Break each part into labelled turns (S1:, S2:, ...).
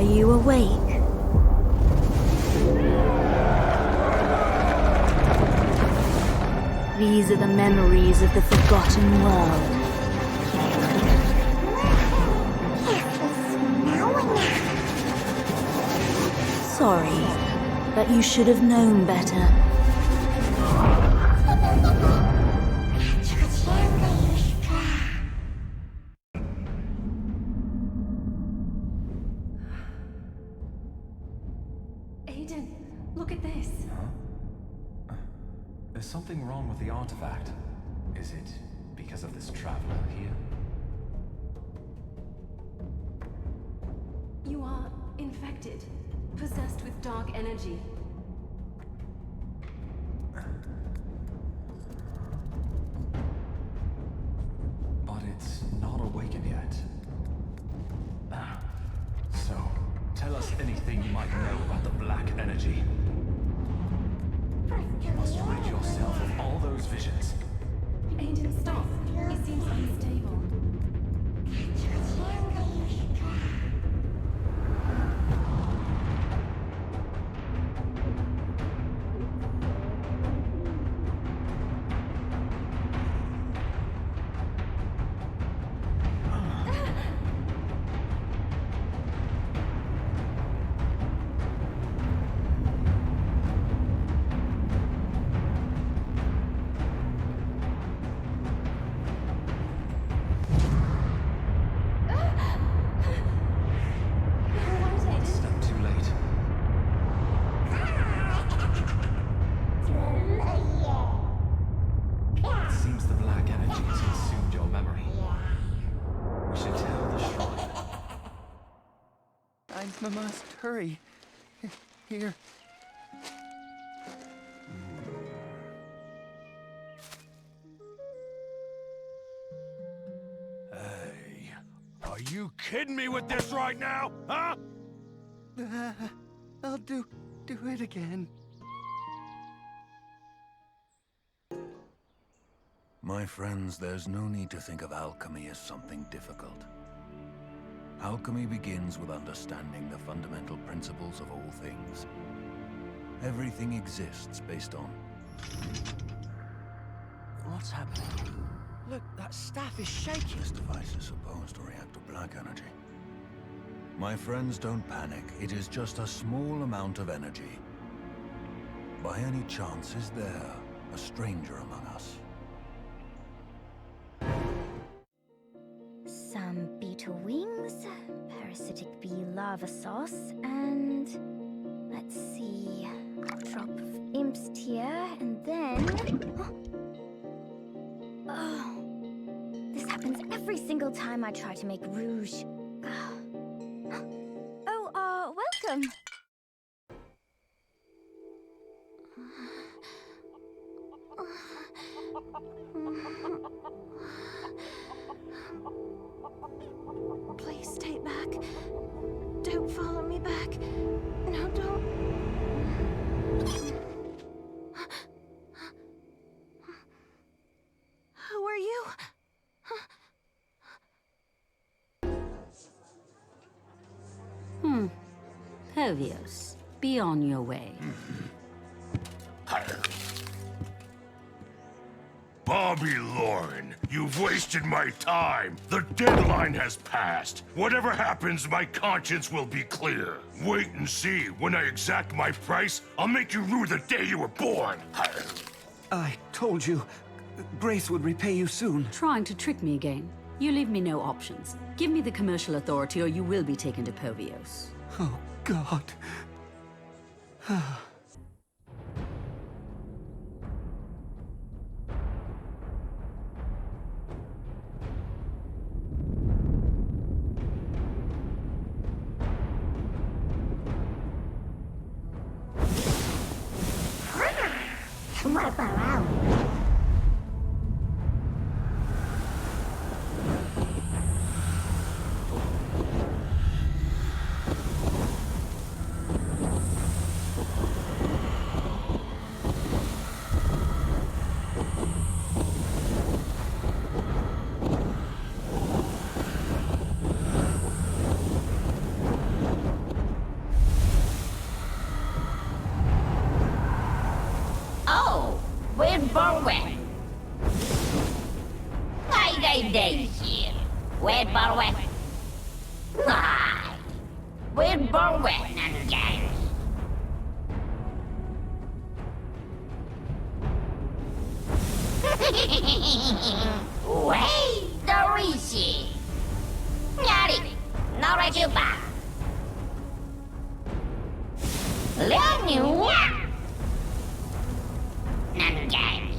S1: you awake? These are the memories of the forgotten world. Sorry, but you should have known better.
S2: Aiden, look at this.
S3: Huh? There's something wrong with the artifact. Is it because of this traveler here?
S2: You are infected, possessed with dark energy.
S3: But it's not awakened yet. So, tell us anything you might know about the black energy. You must rid yourself of all those visions.
S2: Aiden, stop. He seems unstable.
S4: I must hurry. Here.
S5: Hey, are you kidding me with this right now, huh?
S4: I'll do it again.
S6: My friends, there's no need to think of alchemy as something difficult. Alchemy begins with understanding the fundamental principles of all things. Everything exists based on...
S4: What's happening? Look, that staff is shaking.
S6: This device is supposed to react to black energy. My friends, don't panic. It is just a small amount of energy. By any chance, is there a stranger among us?
S1: Some beetle wings, parasitic bee lava sauce, and let's see, drop of imp's tear, and then... Oh, this happens every single time I try to make rouge. Oh, welcome.
S2: Please stay back. Don't follow me back. No, don't. Who are you?
S7: Pervious, be on your way.
S5: Bobby Lauren, you've wasted my time. The deadline has passed. Whatever happens, my conscience will be clear. Wait and see. When I exact my price, I'll make you rue the day you were born.
S4: I told you, Grace would repay you soon.
S7: Trying to trick me again? You leave me no options. Give me the commercial authority or you will be taken to Pervios.
S4: Oh, God.
S8: Great day here. Wed Barwet. Wed Barwet and gang. Way Dorishi. Nyari. Nora Juba. Leonu. Nangang.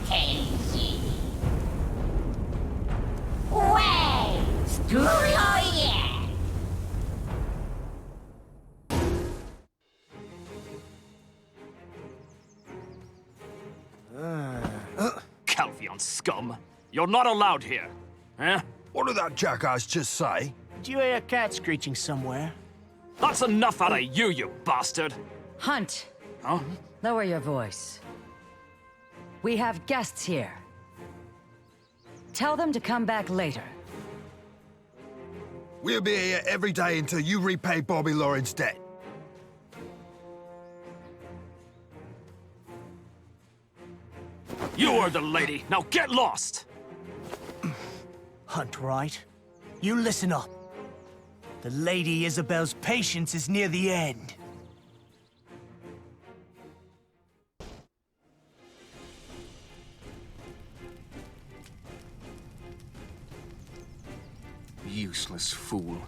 S8: Casey. Way. Sturoye.
S9: Calvion scum! You're not allowed here! Huh?
S6: What did that jackass just say?
S10: Did you hear a cat screeching somewhere?
S9: That's enough out of you, you bastard!
S11: Hunt!
S9: Huh?
S11: Lower your voice. We have guests here. Tell them to come back later.
S6: We'll be here every day until you repay Bobby Lauren's debt.
S9: You are the lady! Now get lost!
S10: Hunt, right? You listen up. The Lady Isabel's patience is near the end.
S9: Useless fool.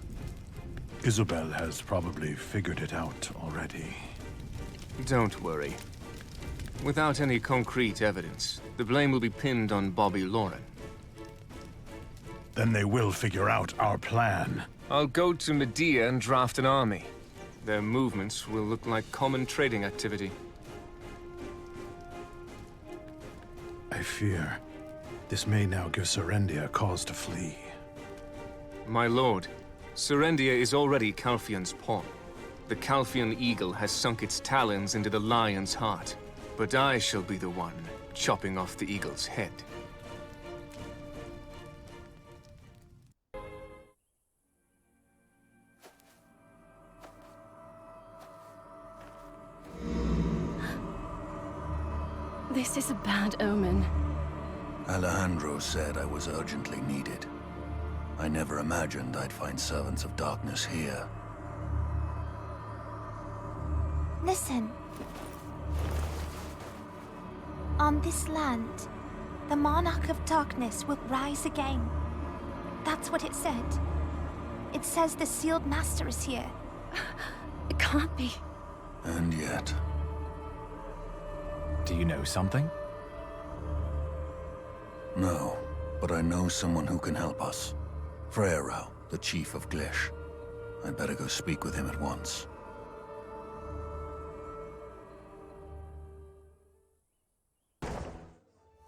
S12: Isabel has probably figured it out already.
S13: Don't worry. Without any concrete evidence, the blame will be pinned on Bobby Lauren.
S12: Then they will figure out our plan.
S13: I'll go to Medea and draft an army. Their movements will look like common trading activity.
S12: I fear this may now give Serendia cause to flee.
S13: My lord, Serendia is already Calphion's pawn. The Calphion eagle has sunk its talons into the lion's heart. But I shall be the one chopping off the eagle's head.
S2: This is a bad omen.
S6: Alejandro said I was urgently needed. I never imagined I'd find servants of darkness here.
S2: Listen. On this land, the Monarch of Darkness will rise again. That's what it said. It says the Sealed Master is here. It can't be.
S6: And yet...
S3: Do you know something?
S6: No, but I know someone who can help us. Freyro, the chief of Glish. I'd better go speak with him at once.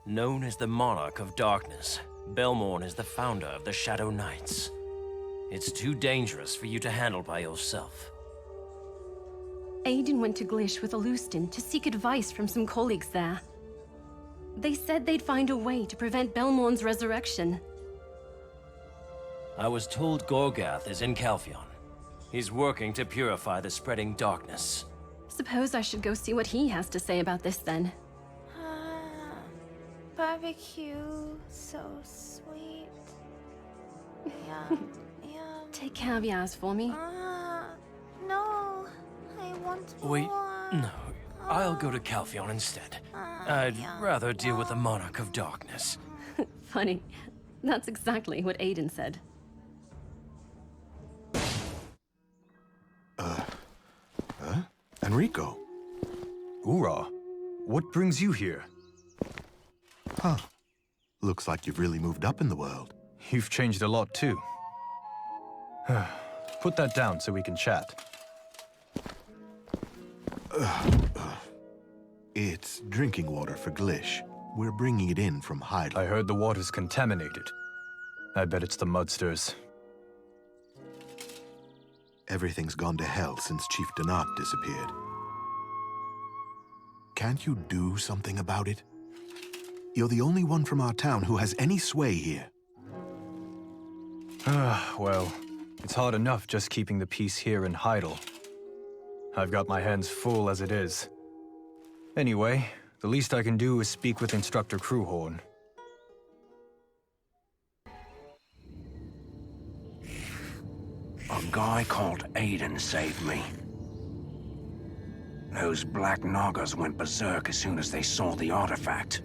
S14: Known as the Monarch of Darkness, Belmorn is the founder of the Shadow Knights. It's too dangerous for you to handle by yourself.
S15: Aiden went to Glish with Alustin to seek advice from some colleagues there. They said they'd find a way to prevent Belmorn's resurrection.
S14: I was told Gorgath is in Calphion. He's working to purify the spreading darkness.
S15: Suppose I should go see what he has to say about this then.
S2: Barbecue, so sweet. Yum, yum.
S15: Take caviars for me.
S2: No, I want more.
S14: Wait, no. I'll go to Calphion instead. I'd rather deal with the Monarch of Darkness.
S15: Funny. That's exactly what Aiden said.
S16: Enrico.
S17: Ura, what brings you here?
S16: Huh. Looks like you've really moved up in the world.
S17: You've changed a lot, too. Put that down so we can chat.
S16: It's drinking water for Glish. We're bringing it in from Hyde.
S17: I heard the water's contaminated. I bet it's the Mudsters.
S16: Everything's gone to hell since Chief Donat disappeared. Can't you do something about it? You're the only one from our town who has any sway here.
S17: Well, it's hard enough just keeping the peace here in Heidel. I've got my hands full as it is. Anyway, the least I can do is speak with Instructor Crewhorn.
S18: guy called Aiden saved me. Those Black Nagas went berserk as soon as they saw the artifact.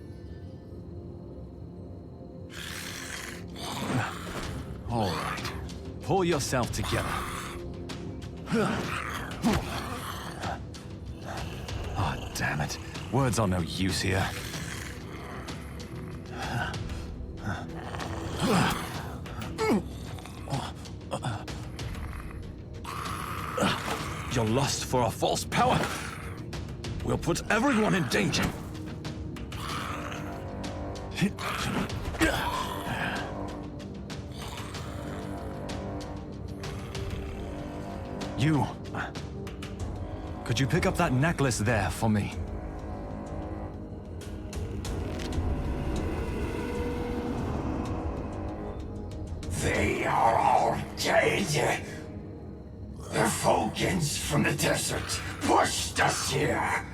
S3: All right. Pull yourself together. Ah, damn it. Words are no use here. Your lust for a false power will put everyone in danger. You... Could you pick up that necklace there for me?
S19: They are all dead. The Vulcans from the desert pushed us here.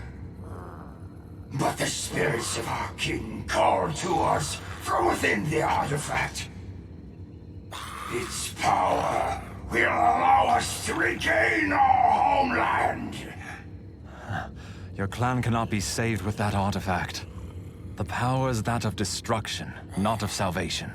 S19: But the spirits of our king called to us from within the artifact. Its power will allow us to regain our homeland.
S3: Your clan cannot be saved with that artifact. The power is that of destruction, not of salvation.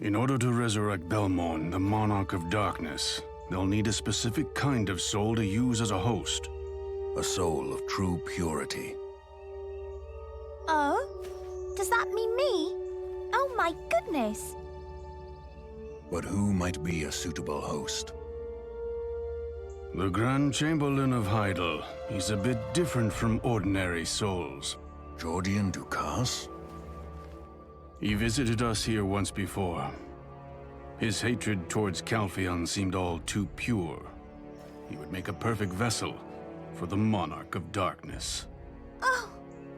S16: In order to resurrect Belmorn, the Monarch of Darkness, they'll need a specific kind of soul to use as a host.
S6: A soul of true purity.
S2: Oh? Does that mean me? Oh my goodness!
S6: But who might be a suitable host?
S16: The Grand Chamberlain of Heidel. He's a bit different from ordinary souls.
S6: Jordian Dukas?
S16: He visited us here once before. His hatred towards Calpheon seemed all too pure. He would make a perfect vessel for the Monarch of Darkness.
S2: Oh,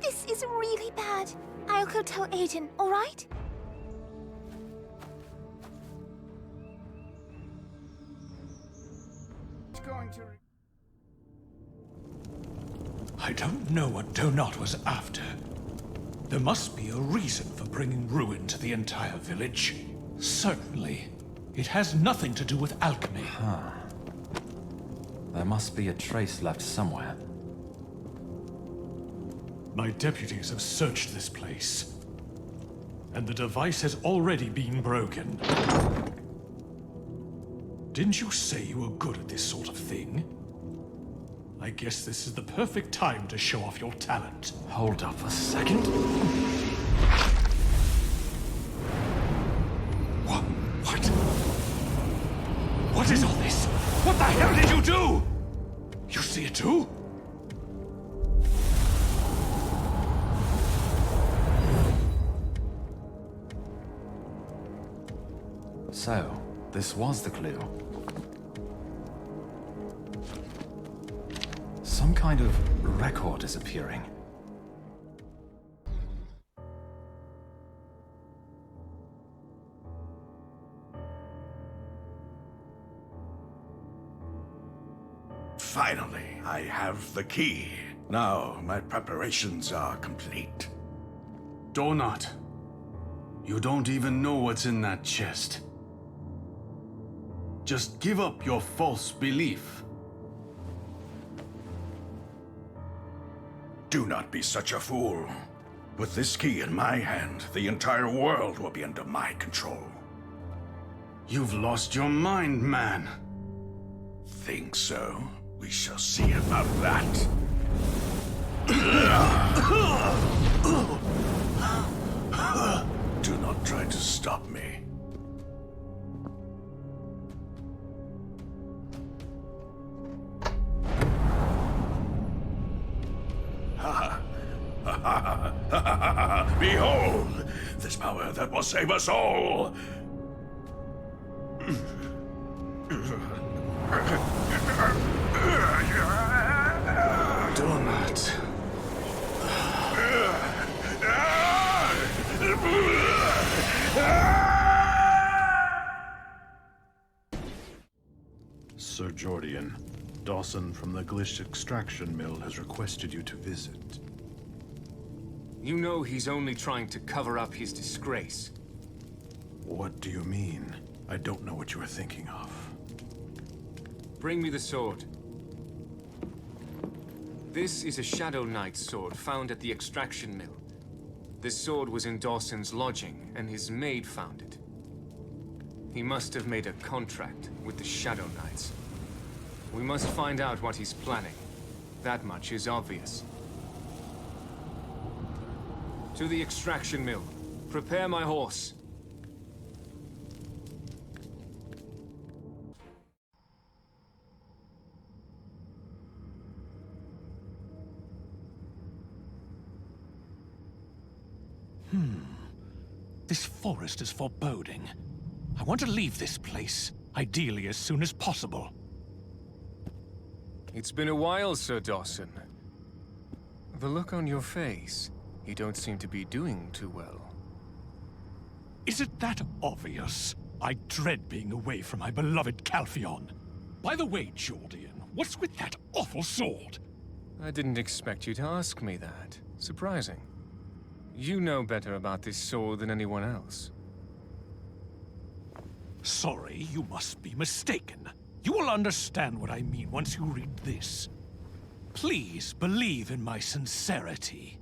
S2: this is really bad. I'll go tell Aiden, all right?
S20: I don't know what Donat was after. There must be a reason for bringing ruin to the entire village. Certainly, it has nothing to do with alchemy.
S3: There must be a trace left somewhere.
S20: My deputies have searched this place, and the device has already been broken. Didn't you say you were good at this sort of thing? I guess this is the perfect time to show off your talent.
S3: Hold up a second.
S20: What? What is all this? What the hell did you do? You see it too?
S3: So, this was the clue. Some kind of record is appearing.
S19: Finally, I have the key. Now, my preparations are complete.
S16: Donat, you don't even know what's in that chest. Just give up your false belief.
S19: Do not be such a fool. With this key in my hand, the entire world will be under my control.
S16: You've lost your mind, man.
S19: Think so? We shall see about that. Do not try to stop me.
S5: Behold, this power that will save us all!
S9: Donut.
S12: Sir Jordian, Dawson from the Glitch Extraction Mill has requested you to visit.
S13: You know he's only trying to cover up his disgrace.
S12: What do you mean? I don't know what you are thinking of.
S13: Bring me the sword. This is a Shadow Knight sword found at the extraction mill. This sword was in Dawson's lodging, and his maid found it. He must have made a contract with the Shadow Knights. We must find out what he's planning. That much is obvious. To the extraction mill. Prepare my horse.
S20: This forest is foreboding. I want to leave this place, ideally as soon as possible.
S13: It's been a while, Sir Dawson. The look on your face, you don't seem to be doing too well.
S20: Is it that obvious? I dread being away from my beloved Calpheon. By the way, Jordian, what's with that awful sword?
S13: I didn't expect you to ask me that. Surprising. You know better about this sword than anyone else.
S20: Sorry, you must be mistaken. You will understand what I mean once you read this. Please believe in my sincerity.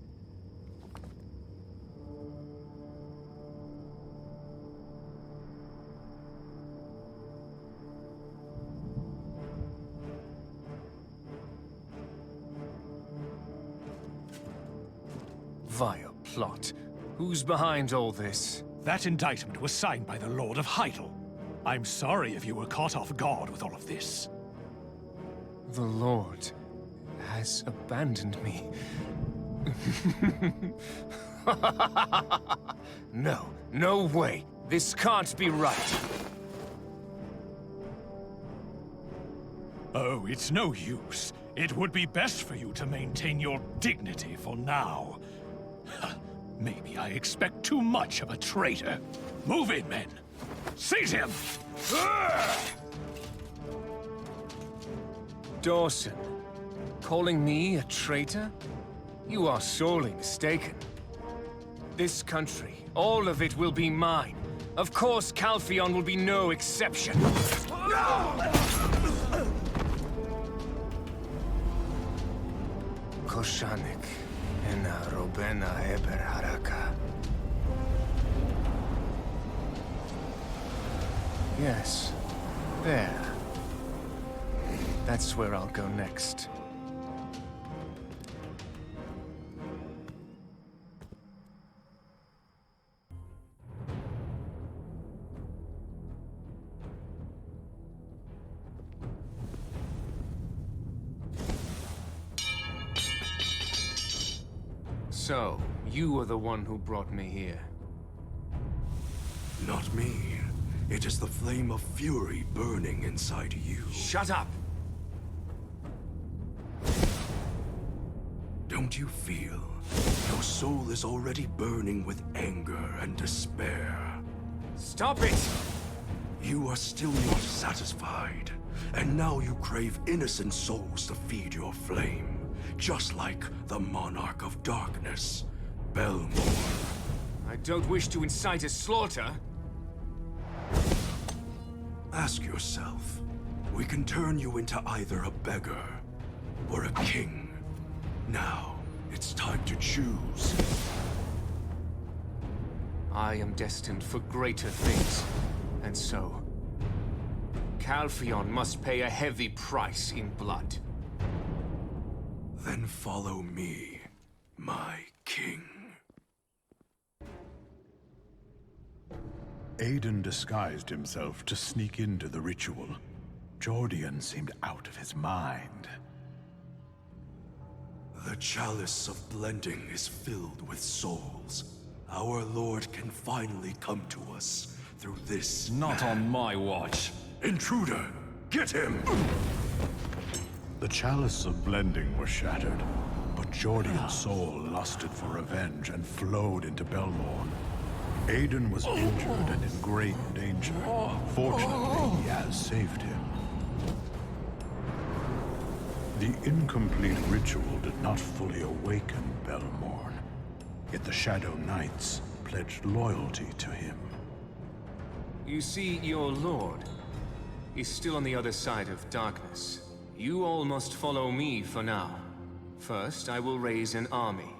S13: Vile plot. Who's behind all this?
S20: That indictment was signed by the Lord of Heidel. I'm sorry if you were caught off guard with all of this.
S13: The Lord has abandoned me. No way. This can't be right.
S20: Oh, it's no use. It would be best for you to maintain your dignity for now. Maybe I expect too much of a traitor. Move in, men. Seize him!
S13: Dawson, calling me a traitor? You are sorely mistaken. This country, all of it will be mine. Of course, Calpheon will be no exception. Koshanik, ena robena eber haraka. Yes, there. That's where I'll go next. So, you are the one who brought me here.
S5: Not me. It is the flame of fury burning inside you.
S13: Shut up!
S5: Don't you feel? Your soul is already burning with anger and despair.
S13: Stop it!
S5: You are still not satisfied. And now you crave innocent souls to feed your flame. Just like the Monarch of Darkness, Belmore.
S13: I don't wish to incite a slaughter.
S5: Ask yourself, we can turn you into either a beggar or a king. Now, it's time to choose.
S13: I am destined for greater things, and so, Calpheon must pay a heavy price in blood.
S5: Then follow me, my king.
S12: Aiden disguised himself to sneak into the ritual. Jordian seemed out of his mind.
S5: The chalice of blending is filled with souls.
S21: Our Lord can finally come to us through this.
S3: Not on my watch.
S21: Intruder, get him!
S12: The chalice of blending was shattered, but Jordian's soul lusted for revenge and flowed into Belmorn. Aiden was injured and in great danger. Fortunately, Yaz saved him. The incomplete ritual did not fully awaken Belmorn, yet the Shadow Knights pledged loyalty to him.
S13: You see, your lord is still on the other side of darkness. You all must follow me for now. First, I will raise an army.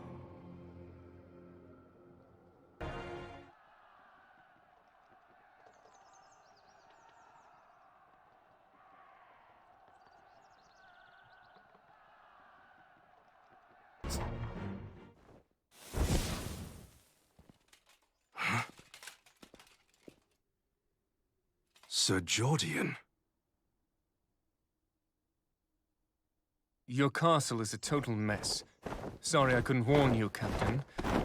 S21: Sir Jordian.
S13: Your castle is a total mess. Sorry I couldn't warn you, Captain.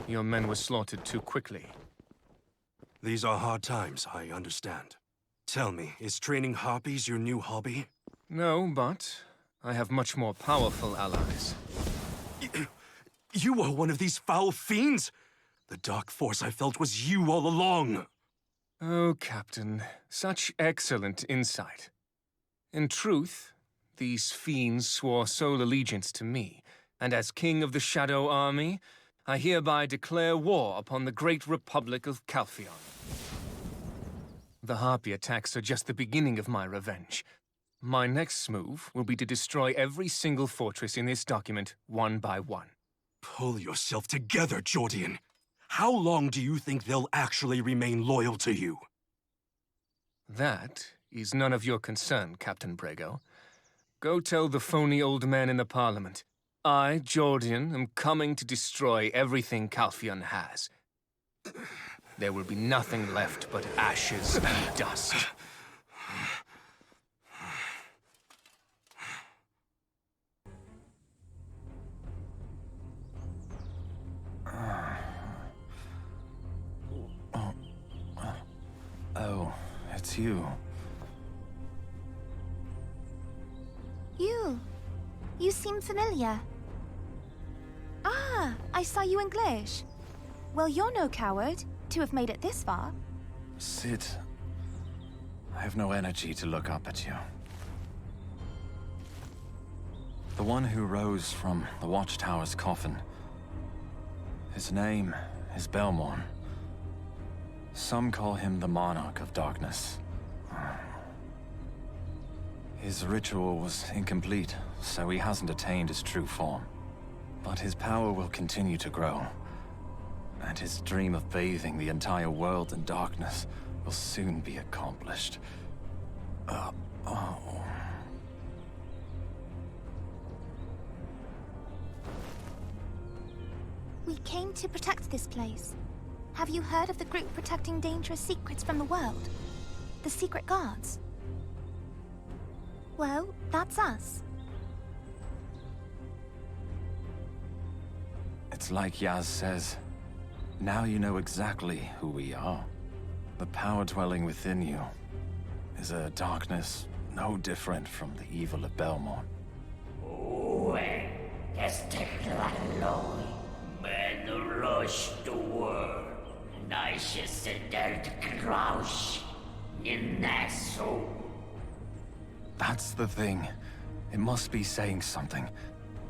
S13: Your men were slaughtered too quickly.
S21: These are hard times, I understand. Tell me, is training harpies your new hobby?
S13: No, but I have much more powerful allies.
S21: You are one of these foul fiends? The dark force I felt was you all along.
S13: Oh, Captain, such excellent insight. In truth, these fiends swore sole allegiance to me, and as King of the Shadow Army, I hereby declare war upon the great Republic of Calpheon. The Harpy attacks are just the beginning of my revenge. My next move will be to destroy every single fortress in this document, one by one.
S21: Pull yourself together, Jordian. How long do you think they'll actually remain loyal to you?
S13: That is none of your concern, Captain Brago. Go tell the phony old man in the Parliament. I, Jordian, am coming to destroy everything Calpheon has. There will be nothing left but ashes and dust.
S3: Oh, it's you.
S2: You seem familiar. Ah, I saw you in Glish. Well, you're no coward to have made it this far.
S3: Cid, I have no energy to look up at you. The one who rose from the Watchtower's coffin. His name is Belmorn. Some call him the Monarch of Darkness. His ritual was incomplete, so he hasn't attained his true form. But his power will continue to grow, and his dream of bathing the entire world in darkness will soon be accomplished.
S2: We came to protect this place. Have you heard of the group protecting dangerous secrets from the world? The Secret Guards? Well, that's us.
S3: It's like Yaz says. Now you know exactly who we are. The power dwelling within you is a darkness no different from the evil of Belmorn. That's the thing. It must be saying something.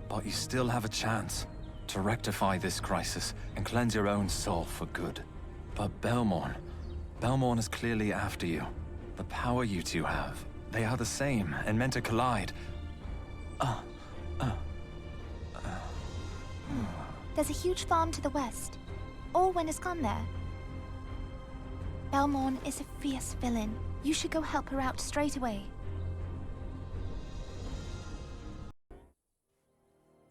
S3: But you still have a chance to rectify this crisis and cleanse your own soul for good. But Belmorn is clearly after you. The power you two have, they are the same and meant to collide.
S2: There's a huge farm to the west. Orwen has gone there. Belmorn is a fierce villain. You should go help her out straight away.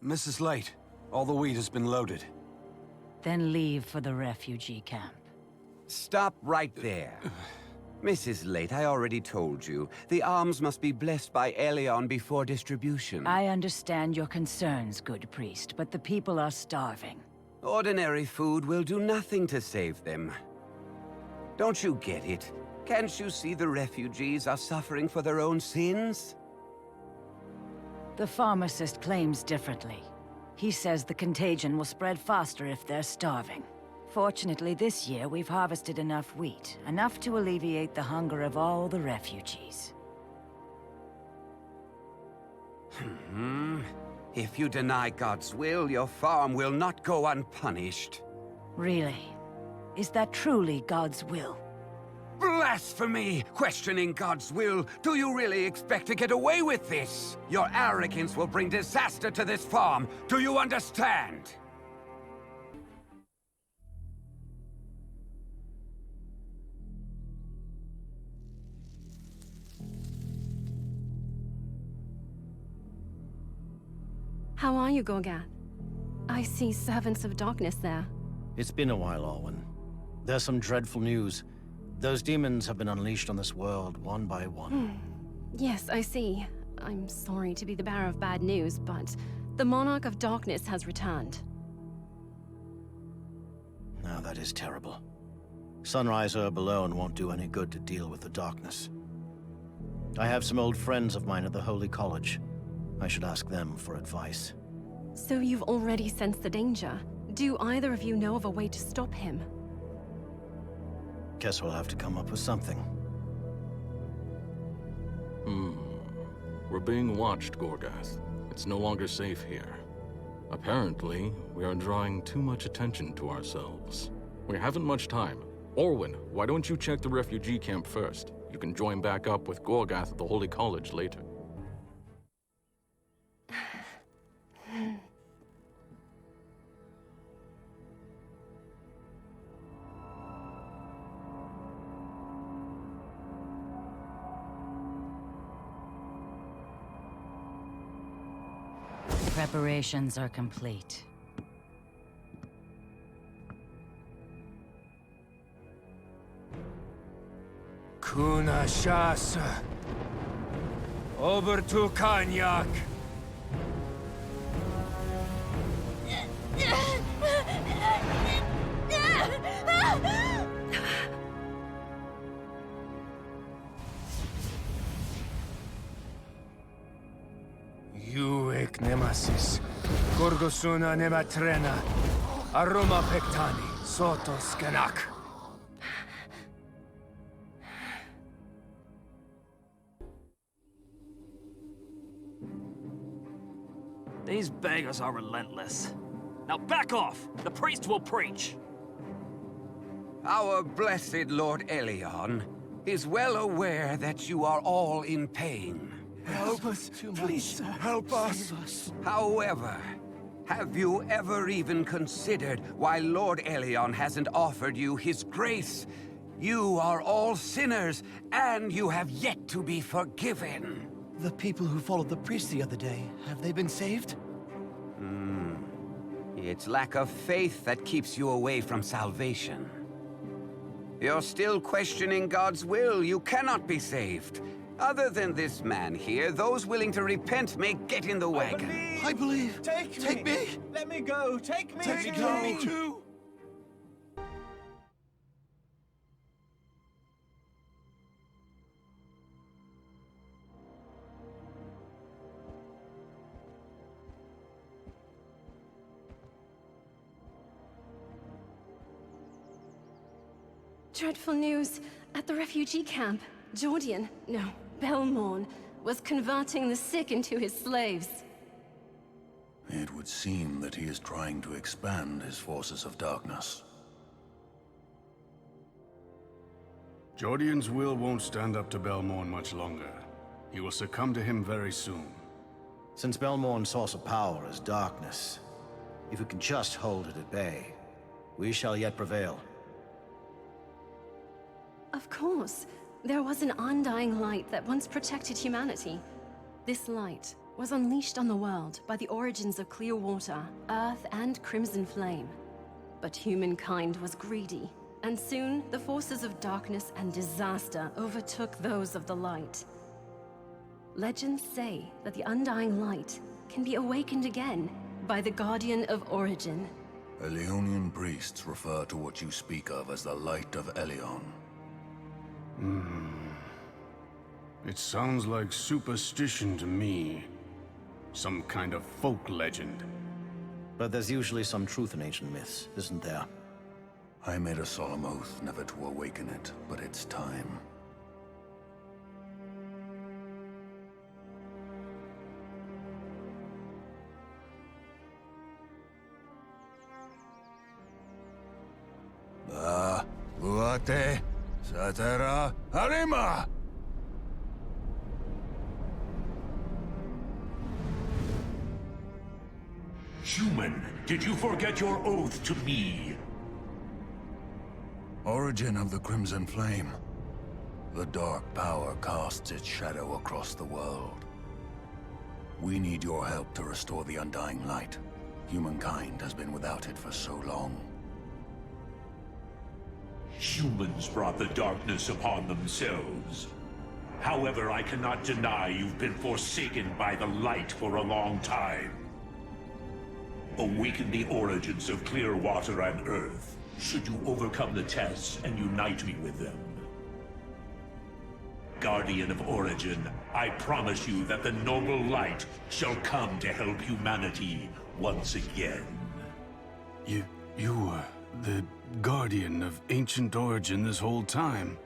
S18: Mrs. Late, all the wheat has been loaded.
S11: Then leave for the refugee camp.
S4: Stop right there. Mrs. Late, I already told you. The arms must be blessed by Elion before distribution.
S11: I understand your concerns, good priest, but the people are starving.
S4: Ordinary food will do nothing to save them. Don't you get it? Can't you see the refugees are suffering for their own sins?
S11: The pharmacist claims differently. He says the contagion will spread faster if they're starving. Fortunately, this year we've harvested enough wheat, enough to alleviate the hunger of all the refugees.
S4: If you deny God's will, your farm will not go unpunished.
S11: Really? Is that truly God's will?
S4: Blasphemy! Questioning God's will? Do you really expect to get away with this? Your arrogance will bring disaster to this farm. Do you understand?
S15: How are you, Gorgath? I see servants of darkness there.
S1: It's been a while, Alwyn. There's some dreadful news. Those demons have been unleashed on this world, one by one.
S15: Yes, I see. I'm sorry to be the bearer of bad news, but the Monarch of Darkness has returned.
S1: Now that is terrible. Sunrise Herb alone won't do any good to deal with the darkness. I have some old friends of mine at the Holy College. I should ask them for advice.
S15: So you've already sensed the danger. Do either of you know of a way to stop him?
S1: Guess we'll have to come up with something.
S22: We're being watched, Gorgath. It's no longer safe here. Apparently, we are drawing too much attention to ourselves. We haven't much time. Orwyn, why don't you check the refugee camp first? You can join back up with Gorgath at the Holy College later.
S11: Preparations are complete.
S10: Kuna Shasa. Over to Kanyak. Uek Nemesis. Gorgosuna Nematrena. Aroma Pectani. Soto Skanak.
S9: These beggars are relentless. Now back off! The priest will preach!
S4: Our blessed Lord Elion is well aware that you are all in pain.
S10: Help us, please, help us.
S4: However, have you ever even considered why Lord Elion hasn't offered you his grace? You are all sinners, and you have yet to be forgiven.
S10: The people who followed the priest the other day, have they been saved?
S4: It's lack of faith that keeps you away from salvation. You're still questioning God's will. You cannot be saved. Other than this man here, those willing to repent may get in the wagon.
S10: I believe. Take me.
S23: Let me go. Take me.
S10: Take me too.
S15: Dreadful news. At the refugee camp, Jordian, no, Belmorn, was converting the sick into his slaves.
S6: It would seem that he is trying to expand his forces of darkness.
S16: Jordian's will won't stand up to Belmorn much longer. He will succumb to him very soon.
S1: Since Belmorn's source of power is darkness, if we can just hold it at bay, we shall yet prevail.
S15: Of course. There was an undying light that once protected humanity. This light was unleashed on the world by the origins of clear water, earth, and crimson flame. But humankind was greedy, and soon the forces of darkness and disaster overtook those of the light. Legends say that the undying light can be awakened again by the Guardian of Origin.
S6: Elionian priests refer to what you speak of as the Light of Elion.
S16: It sounds like superstition to me. Some kind of folk legend.
S1: But there's usually some truth in ancient myths, isn't there?
S6: I made a solemn oath never to awaken it, but it's time. Buate, Satera, Harima!
S5: Human, did you forget your oath to me?
S6: Origin of the Crimson Flame. The Dark Power casts its shadow across the world. We need your help to restore the Undying Light. Humankind has been without it for so long.
S5: Humans brought the darkness upon themselves. However, I cannot deny you've been forsaken by the light for a long time. Awaken the origins of Clearwater and Earth, should you overcome the tests and unite me with them. Guardian of Origin, I promise you that the noble light shall come to help humanity once again.
S16: You were the Guardian of Ancient Origin this whole time.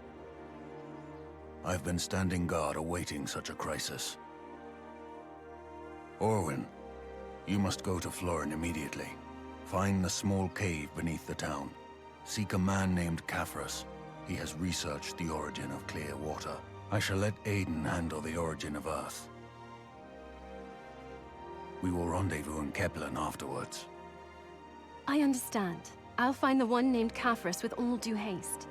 S6: I've been standing guard awaiting such a crisis. Orwin, you must go to Florin immediately. Find the small cave beneath the town. Seek a man named Caphras. He has researched the origin of Clearwater. I shall let Aiden handle the origin of Earth. We will rendezvous in Kepler afterwards.
S15: I understand. I'll find the one named Caphras with all due haste.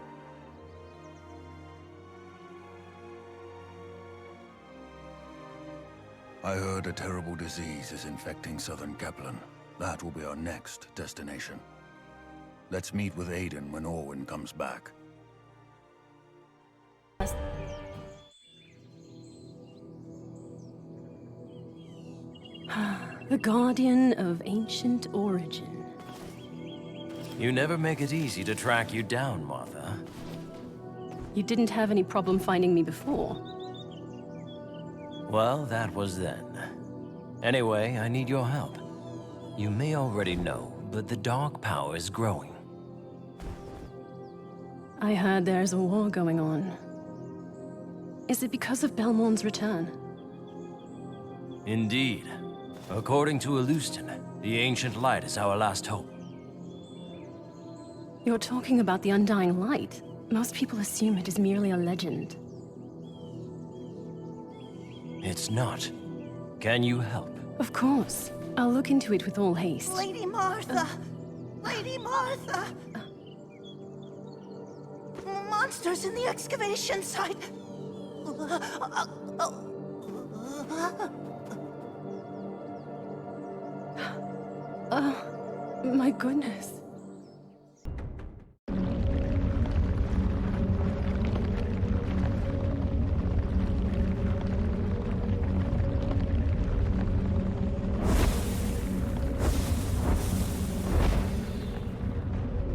S6: I heard a terrible disease is infecting southern Kaplan. That will be our next destination. Let's meet with Aiden when Orwin comes back.
S15: The Guardian of Ancient Origin.
S14: You never make it easy to track you down, Martha.
S15: You didn't have any problem finding me before.
S14: Well, that was then. Anyway, I need your help. You may already know, but the Dark Power is growing.
S15: I heard there's a war going on. Is it because of Belmorn's return?
S14: Indeed. According to Alustin, the Ancient Light is our last hope.
S15: You're talking about the Undying Light. Most people assume it is merely a legend.
S14: It's not. Can you help?
S15: Of course. I'll look into it with all haste.
S2: Lady Martha! Lady Martha! Monsters in the excavation site!
S15: Oh, my goodness.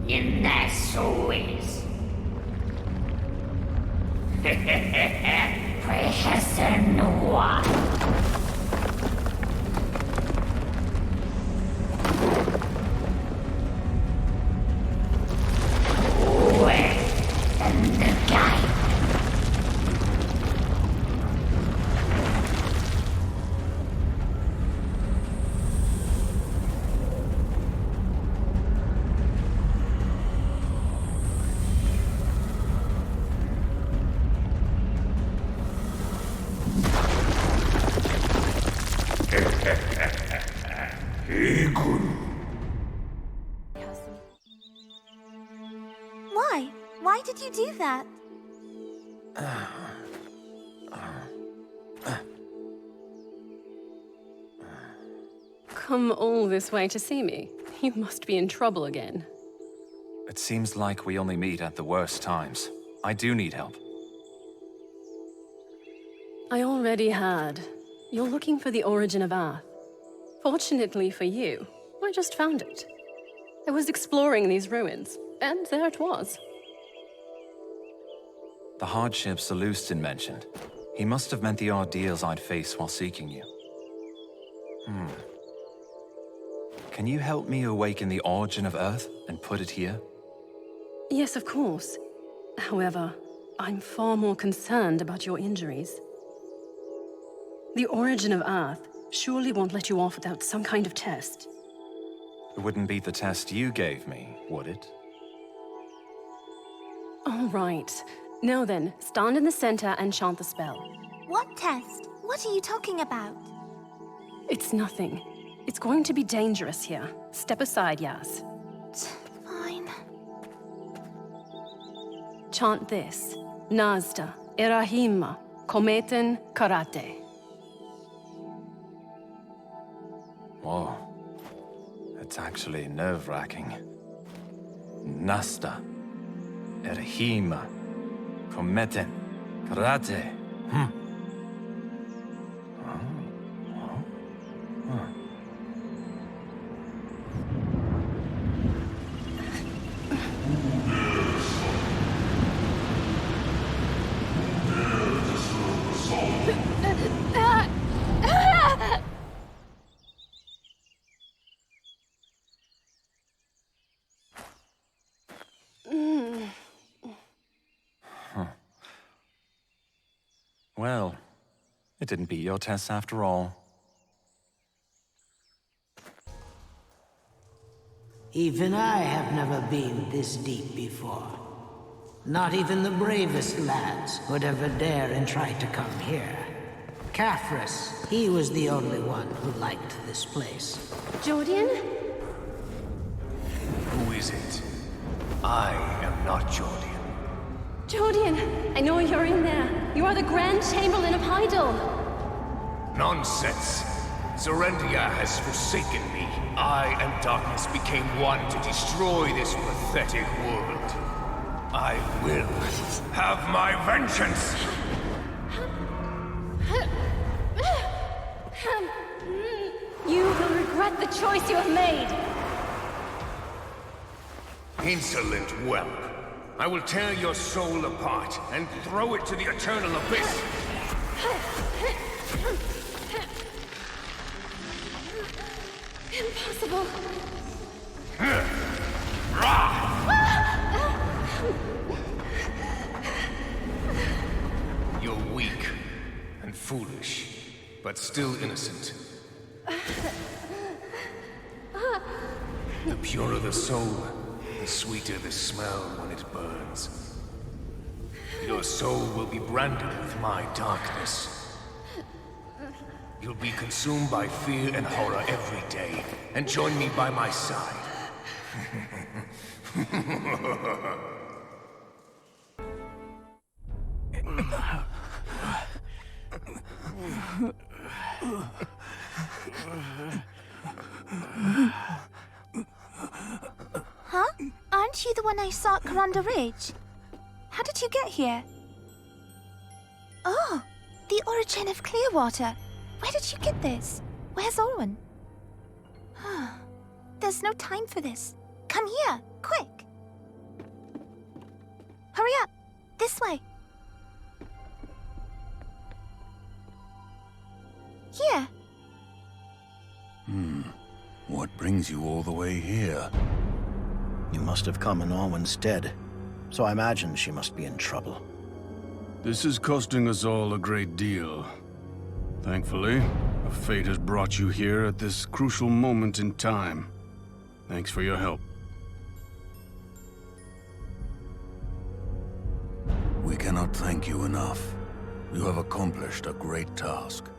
S19: Inasuis. Prehesenua.
S2: Why? Why did you do that?
S15: Come all this way to see me? You must be in trouble again.
S3: It seems like we only meet at the worst times. I do need help.
S15: I already heard. You're looking for the origin of Earth. Fortunately for you, I just found it. I was exploring these ruins, and there it was.
S3: The hardships Alustin mentioned. He must have meant the ordeals I'd face while seeking you. Can you help me awaken the origin of Earth and put it here?
S15: Yes, of course. However, I'm far more concerned about your injuries. The origin of Earth surely won't let you off without some kind of test.
S3: It wouldn't beat the test you gave me, would it?
S15: All right. Now then, stand in the center and chant the spell.
S2: What test? What are you talking about?
S15: It's nothing. It's going to be dangerous here. Step aside, Yas.
S2: Fine.
S15: Chant this. Nazda, Erahima, Kometen, Karate.
S3: Whoa. It's actually nerve-wracking. Nasta, Erahima, Kometen, Karate. Well, it didn't beat your tests after all.
S7: Even I have never been this deep before. Not even the bravest lads would ever dare and try to come here. Caphras, he was the only one who liked this place.
S15: Jordian?
S8: Who is it? I am not Jordian.
S15: Jordian, I know you're in there. You are the Grand Chamberlain of Hydael.
S8: Nonsense. Serendia has forsaken me. I and darkness became one to destroy this pathetic world. I will have my vengeance!
S15: You will regret the choice you have made.
S8: Insolent whelp. I will tear your soul apart and throw it to the eternal abyss.
S15: Impossible.
S8: You're weak and foolish, but still innocent. The purer the soul, the sweeter the smell when it burns. Your soul will be branded with my darkness. You'll be consumed by fear and horror every day, and join me by my side.
S2: Huh? Aren't you the one I saw at Karanda Ridge? How did you get here? Oh, the origin of Clearwater. Where did you get this? Where's Olwen? There's no time for this. Come here, quick. Hurry up. This way. Here.
S6: What brings you all the way here?
S1: You must have come in Olwen's stead, so I imagine she must be in trouble.
S16: This is costing us all a great deal. Thankfully, a fate has brought you here at this crucial moment in time. Thanks for your help.
S6: We cannot thank you enough. You have accomplished a great task.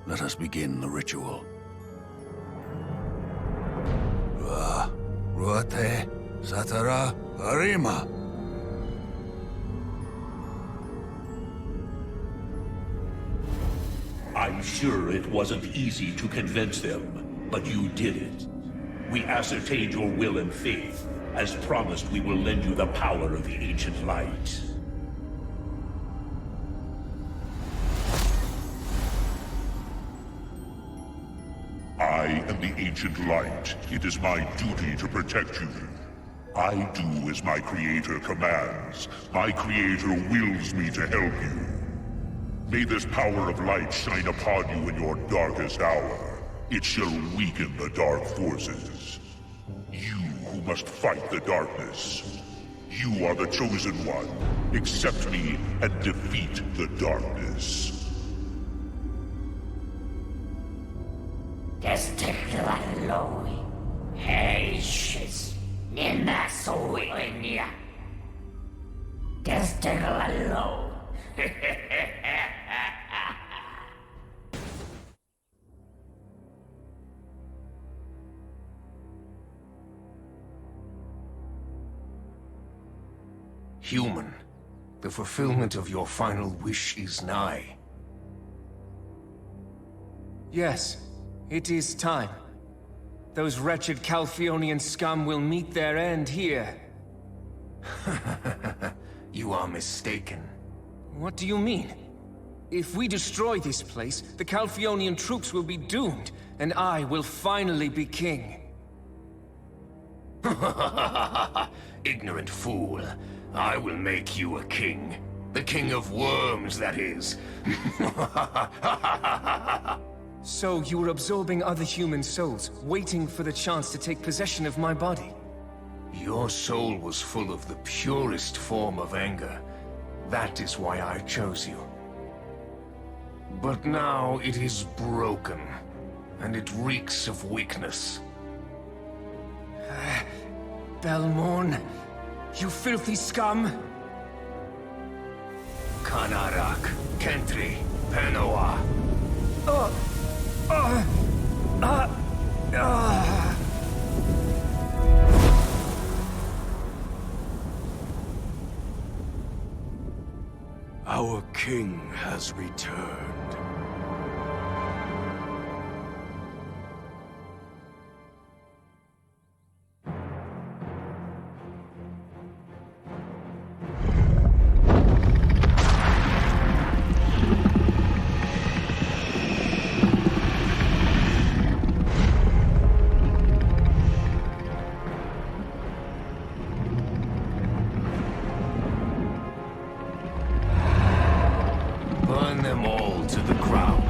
S6: Let us begin the ritual. Ruate, Satara, Arima.
S23: I'm sure it wasn't easy to convince them, but you did it. We ascertained your will and faith. As promised, we will lend you the power of the Ancient Light. I
S5: and the ancient light. It is my duty to protect you. I do as my creator commands. My creator wills me to help you. May this power of light shine upon you in your darkest hour. It shall weaken the dark forces. You who must fight the darkness. You are the chosen one. Accept me and defeat the darkness.
S19: Desteklaloi, Heishis, Ninasuinia. Desteklaloi.
S8: Human, the fulfillment of your final wish is nigh.
S13: Yes, it is time. Those wretched Calphionian scum will meet their end here.
S8: You are mistaken.
S13: What do you mean? If we destroy this place, the Calphionian troops will be doomed, and I will finally be king.
S8: Ignorant fool. I will make you a king. The king of worms, that is.
S13: So you were absorbing other human souls, waiting for the chance to take possession of my body?
S8: Your soul was full of the purest form of anger. That is why I chose you. But now it is broken, and it reeks of weakness.
S13: Belmorn, you filthy scum!
S8: Kanarak, Kentri, Penoa.
S21: Our king has returned.
S8: Burn them all to the ground.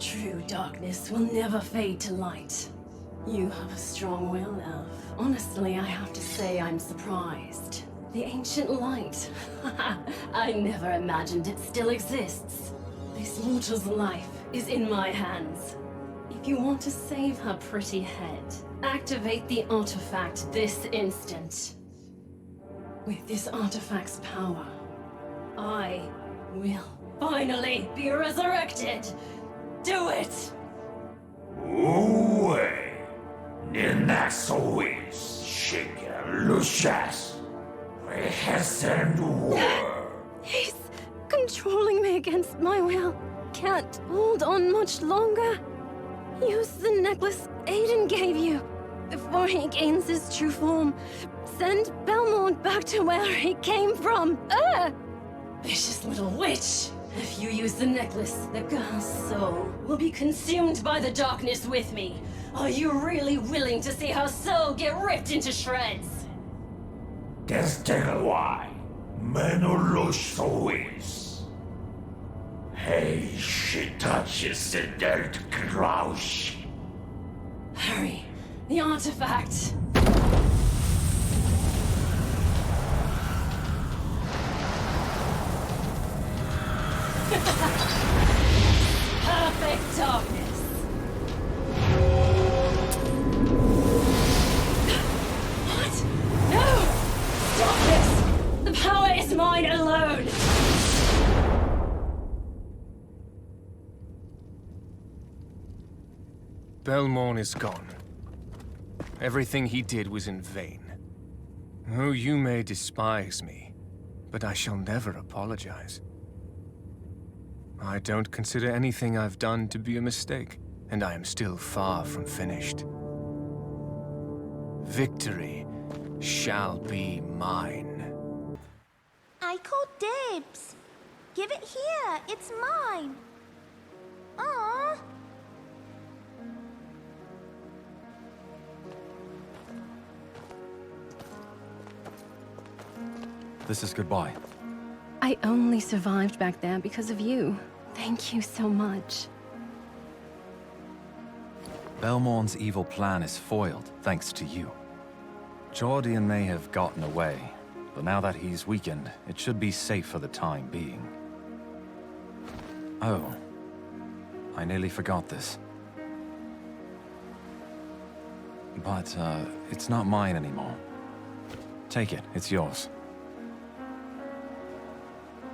S15: True darkness will never fade to light. You have a strong will, Elf. Honestly, I have to say I'm surprised. The ancient light. I never imagined it still exists. This mortal's life is in my hands. If you want to save her pretty head, activate the artifact this instant. With this artifact's power, I will finally be resurrected. Do it!
S19: Uwe, Ninaxois, Shiga, Lucius,
S15: He's controlling me against my will. Can't hold on much longer. Use the necklace Aiden gave you before he gains his true form. Send Belmont back to where he came from. Vicious little witch! If you use the necklace, the girl's soul will be consumed by the darkness with me. Are you really willing to see her soul get ripped into shreds?
S19: Das Tegelwai, Menulusois. Hey, she touches the dirt grouch.
S15: Hurry, the artifact. Perfect darkness. What? No! Stop this! The power is mine alone!
S13: Belmont is gone. Everything he did was in vain. Oh, you may despise me, but I shall never apologize. I don't consider anything I've done to be a mistake, and I am still far from finished. Victory shall be mine.
S2: I called dibs. Give it here. It's mine. Aww.
S3: This is goodbye.
S15: I only survived back there because of you. Thank you so much.
S3: Belmont's evil plan is foiled thanks to you. Jordian may have gotten away, but now that he's weakened, it should be safe for the time being. Oh. I nearly forgot this. But, it's not mine anymore. Take it, it's yours.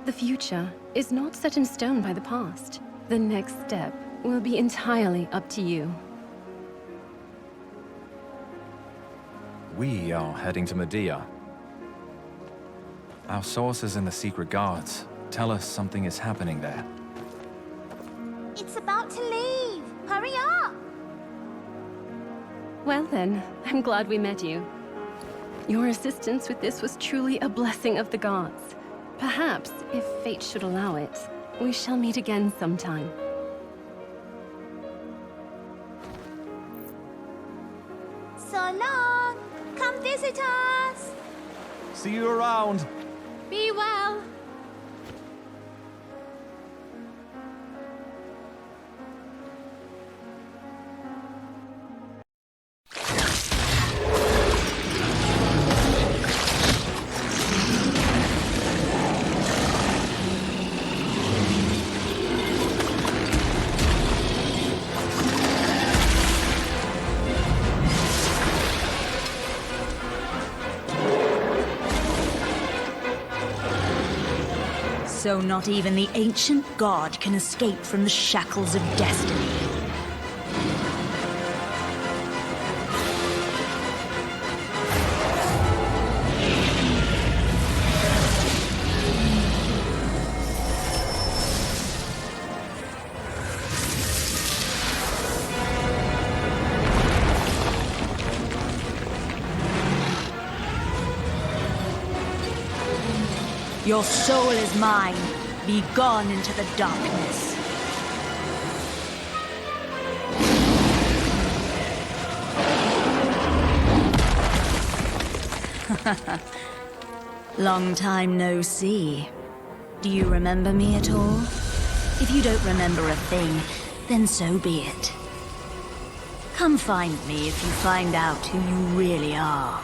S15: The future is not set in stone by the past. The next step will be entirely up to you.
S3: We are heading to Medea. Our sources in the Secret Guards tell us something is happening there.
S2: It's about to leave! Hurry up!
S15: Well then, I'm glad we met you. Your assistance with this was truly a blessing of the gods. Perhaps, if fate should allow it, we shall meet again sometime.
S2: So long! Come visit us!
S3: See you around!
S15: Be well!
S12: So not even the ancient god can escape from the shackles of destiny. Your soul is mine. Be gone into the darkness. Long time no see. Do you remember me at all? If you don't remember a thing, then so be it. Come find me if you find out who you really are.